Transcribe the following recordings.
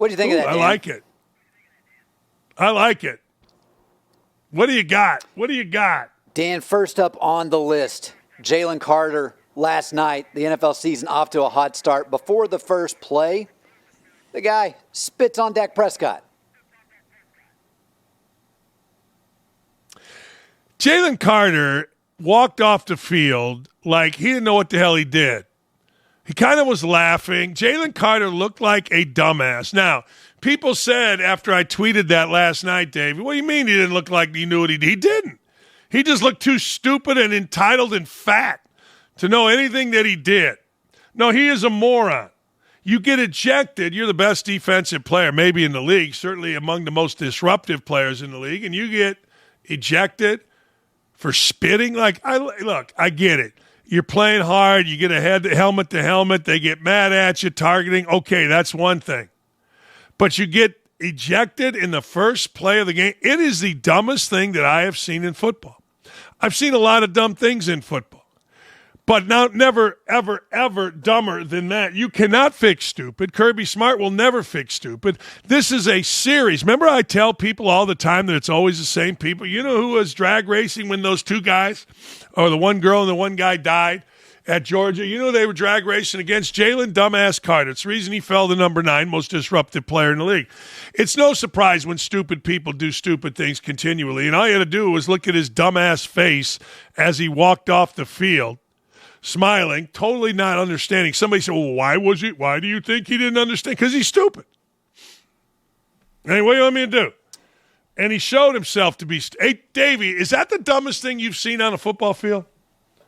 What do you think of that, Dan? I like it. I like it. What do you got? Dan, first up on the list, Jalen Carter last night, the NFL season off to a hot start. Before the first play, the guy spits on Dak Prescott. Jalen Carter walked off the field like he didn't know what the hell he did. He kind of was laughing. Jalen Carter looked like a dumbass. Now, people said after I tweeted that last night, Dave, what do you mean he didn't look like he knew what he did? He didn't. He just looked too stupid and entitled and fat to know anything that he did. No, he is a moron. You get ejected, you're the best defensive player maybe in the league, certainly among the most disruptive players in the league, and you get ejected for spitting. I get it. You're playing hard, you get a helmet to helmet, they get mad at you, targeting. Okay, that's one thing. But you get ejected in the first play of the game. It is the dumbest thing that I have seen in football. I've seen a lot of dumb things in football, but never, ever, ever dumber than that. You cannot fix stupid. Kirby Smart will never fix stupid. This is a series. Remember, I tell people all the time that it's always the same people. You know who was drag racing when those two guys, or the one girl and the one guy died at Georgia? You know they were drag racing against Jalen dumbass Carter. It's the reason he fell to number 9, most disruptive player in the league. It's no surprise when stupid people do stupid things continually. And all you had to do was look at his dumbass face as he walked off the field, smiling, totally not understanding. Somebody said, well, why do you think he didn't understand? Because he's stupid. Hey, what do you want me to do? And he showed himself to be Hey, Davey, is that the dumbest thing you've seen on a football field?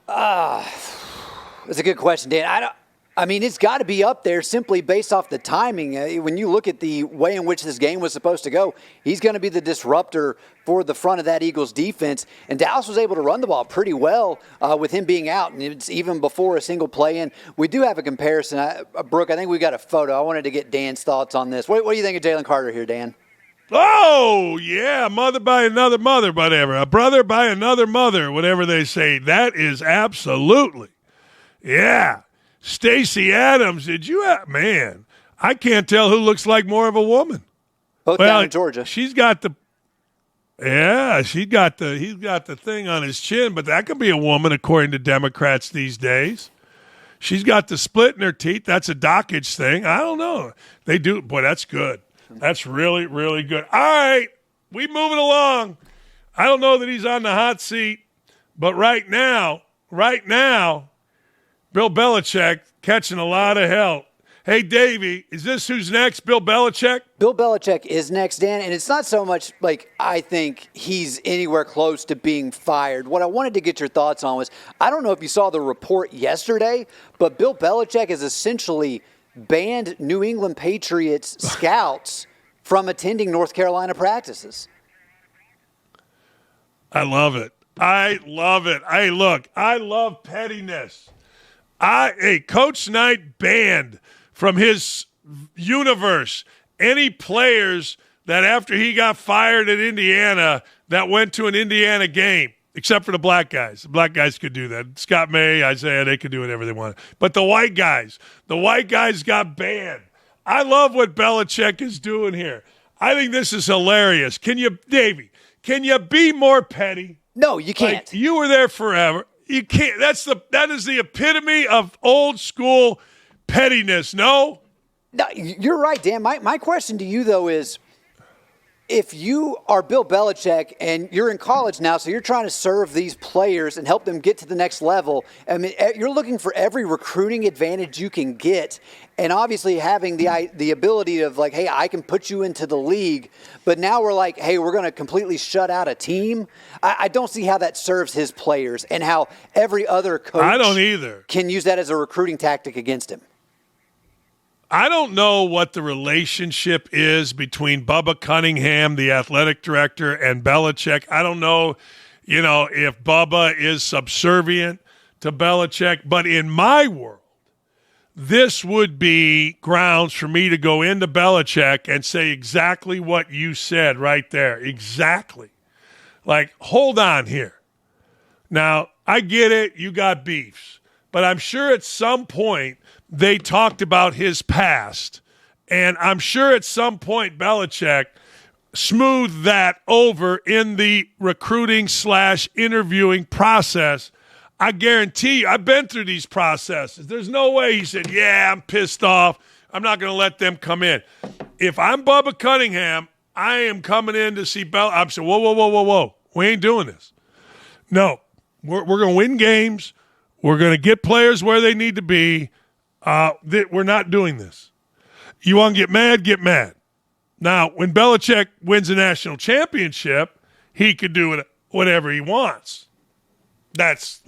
That's a good question, Dan. It's got to be up there simply based off the timing. When you look at the way in which this game was supposed to go, he's going to be the disruptor for the front of that Eagles defense. And Dallas was able to run the ball pretty well with him being out, and it's even before a single play in. We do have a comparison. Brooke, I think we got a photo. I wanted to get Dan's thoughts on this. What do you think of Jalen Carter here, Dan? Oh, yeah, mother by another mother, whatever. A brother by another mother, whatever they say. That is absolutely. Yeah. Stacey Adams, man, I can't tell who looks like more of a woman. Both down in Georgia. He's got the thing on his chin, but that could be a woman according to Democrats these days. She's got the split in her teeth. That's a Dakich thing. I don't know. They do. Boy, that's good. That's really, really good. All right, we moving along. I don't know that he's on the hot seat, but right now, Bill Belichick catching a lot of hell. Hey, Davey, is this who's next? Bill Belichick? Bill Belichick is next, Dan, and it's not so much like I think he's anywhere close to being fired. What I wanted to get your thoughts on was, I don't know if you saw the report yesterday, but Bill Belichick has essentially banned New England Patriots scouts from attending North Carolina practices. I love it. Hey, look, I love pettiness. Coach Knight banned from his universe any players that after he got fired at Indiana that went to an Indiana game, except for the black guys. The black guys could do that. Scott May, Isaiah, they could do whatever they wanted. But the white guys got banned. I love what Belichick is doing here. I think this is hilarious. Davey, can you be more petty? No, you can't. Like, you were there forever. You can't. That is the epitome of old school pettiness. No, you're right, Dan. My question to you though is, if you are Bill Belichick and you're in college now, so you're trying to serve these players and help them get to the next level, I mean, you're looking for every recruiting advantage you can get, and obviously having the ability of like, hey, I can put you into the league, but now we're like, hey, we're going to completely shut out a team. I don't see how that serves his players and how every other coach I don't either. Can use that as a recruiting tactic against him. I don't know what the relationship is between Bubba Cunningham, the athletic director, and Belichick. I don't know, if Bubba is subservient to Belichick. But in my world, this would be grounds for me to go into Belichick and say exactly what you said right there. Exactly. Like, hold on here. Now, I get it. You got beefs. But I'm sure at some point they talked about his past And I'm sure at some point Belichick smoothed that over in the recruiting / interviewing process. I guarantee you, I've been through these processes. There's no way he said, yeah, I'm pissed off. I'm not going to let them come in. If I'm Bubba Cunningham, I am coming in to see Bell. I'm saying, whoa. We ain't doing this. No, we're going to win games. We're going to get players where they need to be. We're not doing this. You want to get mad? Get mad. Now, when Belichick wins a national championship, he could do whatever he wants. That's,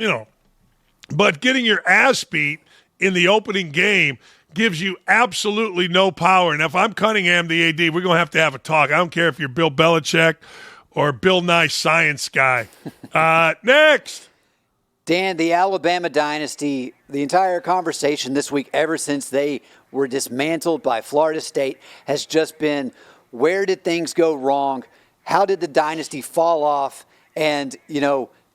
but getting your ass beat in the opening game gives you absolutely no power. And if I'm Cunningham, the AD, we're going to have a talk. I don't care if you're Bill Belichick or Bill Nye Science Guy. Next. Dan, the Alabama dynasty, the entire conversation this week, ever since they were dismantled by Florida State, has just been, where did things go wrong? How did the dynasty fall off? And,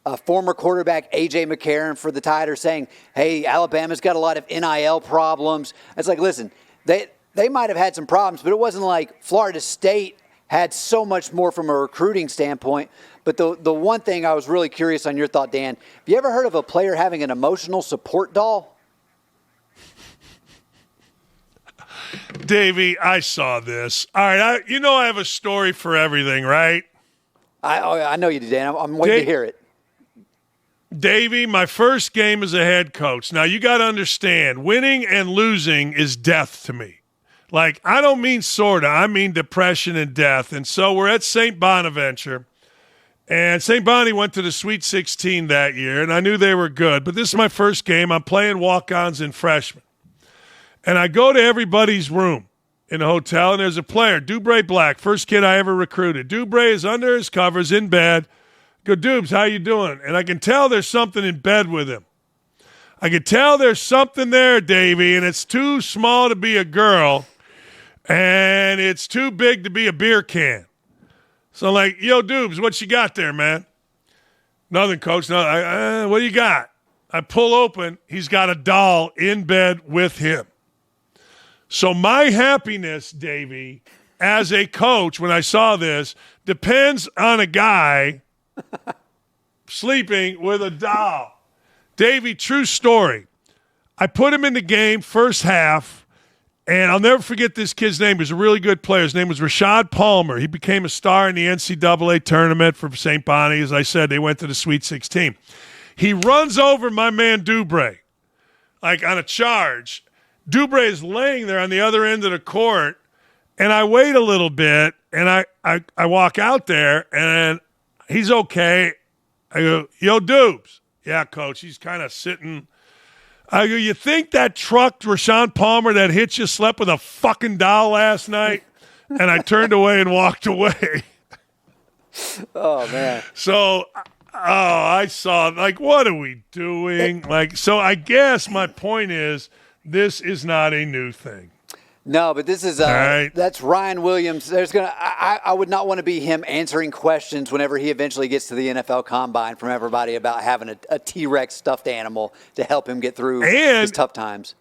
a former quarterback, A.J. McCarron for the Tide, are saying, hey, Alabama's got a lot of NIL problems. It's like, listen, they might have had some problems, but it wasn't like Florida State had so much more from a recruiting standpoint. But the one thing I was really curious on your thought, Dan, have you ever heard of a player having an emotional support doll? Davey, I saw this. All right, I have a story for everything, right? I know you do, Dan. I'm waiting to hear it. Davey, my first game as a head coach. Now, you got to understand, winning and losing is death to me. Like, I don't mean sorta. I mean depression and death. And so we're at St. Bonaventure. And St. Bonnie went to the Sweet 16 that year, and I knew they were good. But this is my first game. I'm playing walk-ons and freshmen. And I go to everybody's room in the hotel, and there's a player, Dubray Black, first kid I ever recruited. Dubray is under his covers in bed. Go, Dubes, how you doing? And I can tell there's something in bed with him. I can tell there's something there, Davey, and it's too small to be a girl, and it's too big to be a beer can. So I'm like, yo, Dubes, what you got there, man? Nothing, coach. Nothing. What do you got? I pull open. He's got a doll in bed with him. So my happiness, Davey, as a coach when I saw this, depends on a guy sleeping with a doll. Davey, true story. I put him in the game first half, and I'll never forget this kid's name. He was a really good player. His name was Rashad Palmer. He became a star in the NCAA tournament for St. Bonnie. As I said, they went to the Sweet 16. He runs over my man Dubray, like on a charge. Dubray is laying there on the other end of the court, and I wait a little bit, and I walk out there, and he's okay. I go, yo, Dubes. Yeah, coach, he's kind of sitting. I go, you think that truck, Rashawn Palmer, that hit you, slept with a fucking doll last night? And I turned away and walked away. Oh, man. So, I saw, like, what are we doing? Like, so I guess my point is, this is not a new thing. No, but this is right. That's Ryan Williams. I would not want to be him answering questions whenever he eventually gets to the NFL Combine from everybody about having a T-Rex stuffed animal to help him get through his tough times.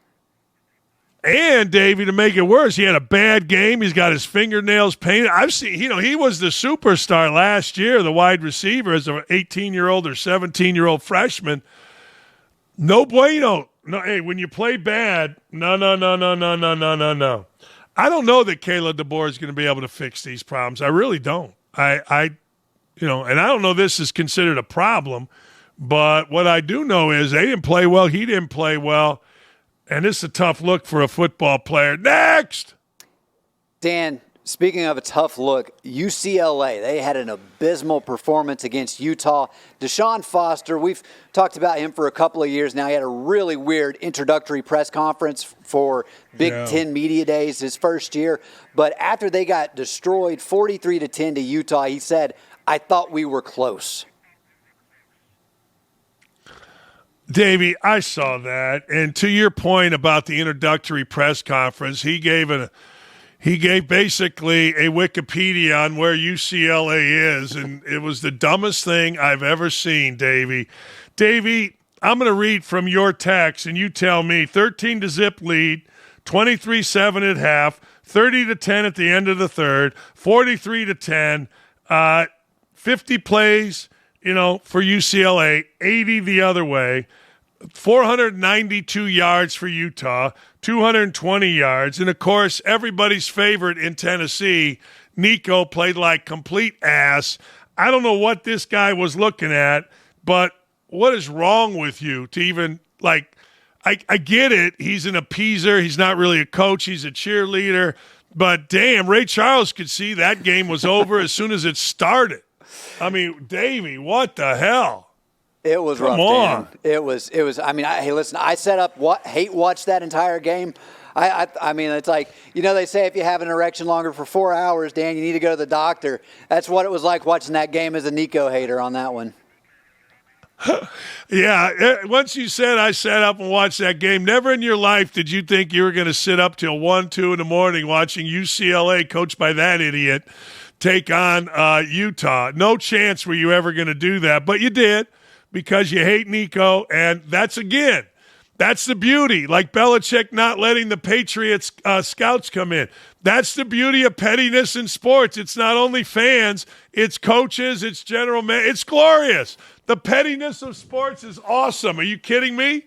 And Davey, to make it worse, he had a bad game. He's got his fingernails painted. I've seen, he was the superstar last year, the wide receiver as an 18-year-old or 17-year-old freshman. No bueno. No, hey, when you play bad, no. I don't know that Caleb DeBoer is going to be able to fix these problems. I really don't. And I don't know this is considered a problem, but what I do know is they didn't play well. He didn't play well, and this is a tough look for a football player. Next! Dan, speaking of a tough look, UCLA, they had an abysmal performance against Utah. Deshaun Foster, we've talked about him for a couple of years now. He had a really weird introductory press conference for Big Ten Media Days his first year. But after they got destroyed 43-10 to Utah, he said, I thought we were close. Davey, I saw that. And to your point about the introductory press conference, he gave basically a Wikipedia on where UCLA is, and it was the dumbest thing I've ever seen, Davey. Davey, I'm going to read from your text, and you tell me 13-0 lead, 23-7 at half, 30-10 at the end of the third, 43-10, 50 plays, for UCLA, 80 the other way, 492 yards for Utah, 220 yards. And, of course, everybody's favorite in Tennessee, Nico, played like complete ass. I don't know what this guy was looking at, but what is wrong with you to even, I get it. He's an appeaser. He's not really a coach. He's a cheerleader. But, damn, Ray Charles could see that game was over as soon as it started. I mean, Davey, what the hell? It was rough, Dan. It was. I mean, hey, listen. I set up watched that entire game. I mean, it's like, they say if you have an erection longer for 4 hours, Dan, you need to go to the doctor. That's what it was like watching that game as a Nico hater on that one. Yeah. Once you said I sat up and watched that game, never in your life did you think you were going to sit up till 1, 2 in the morning watching UCLA, coached by that idiot, take on Utah. No chance were you ever going to do that, but you did because you hate Nico, and that's the beauty. Like Belichick not letting the Patriots scouts come in. That's the beauty of pettiness in sports. It's not only fans, it's coaches, it's general man. It's glorious. The pettiness of sports is awesome. Are you kidding me?